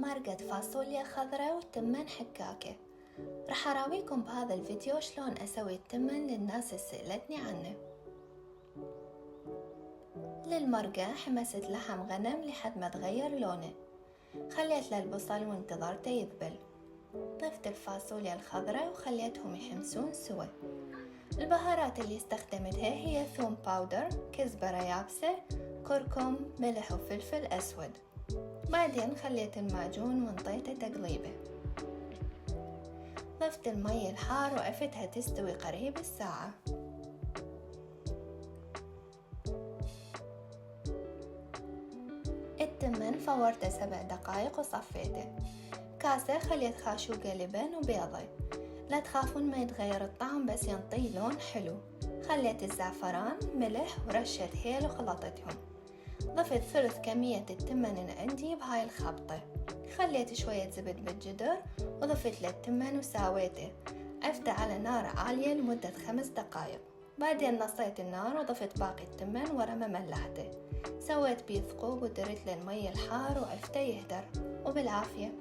مرقة فاصوليا خضراء وتمن حكاكة. راح أراويكم بهذا الفيديو شلون أسوي التمن للناس اللي سألتني عنه. للمرقة حمست لحم غنم لحد ما تغير لونه، خليت له البصل وانتظرته يذبل. ضفت الفاصوليا الخضراء وخليتهم يحمسون سوا. البهارات اللي استخدمتها هي ثوم باودر، كزبرة يابسة، كركم، ملح وفلفل أسود. بعدين خليت المعجون وانطيته تقليبه. ضفت المي الحار وعفتها تستوي قريب الساعة. التمن فورته 7 دقايق وصفيته. كاسة خليت خاشوقة لبن وبيضة، لا تخافون ما يتغير الطعم بس ينطي لون حلو. خليت الزعفران، ملح ورشة هيل وخلطتهم. ضفت ثلث كمية التمن اللي عندي بهاي الخلطة. خليت شوية زبد بالجدر وضفت له التمن وساويته. عفته على نار عالية لمدة 5 دقايق. بعدين نصيت النار وضفت باقي التمن ورا ما ملحته. سويت بيه ثقوب ودريت له المي الحار وعفته يهدر. وبالعافية.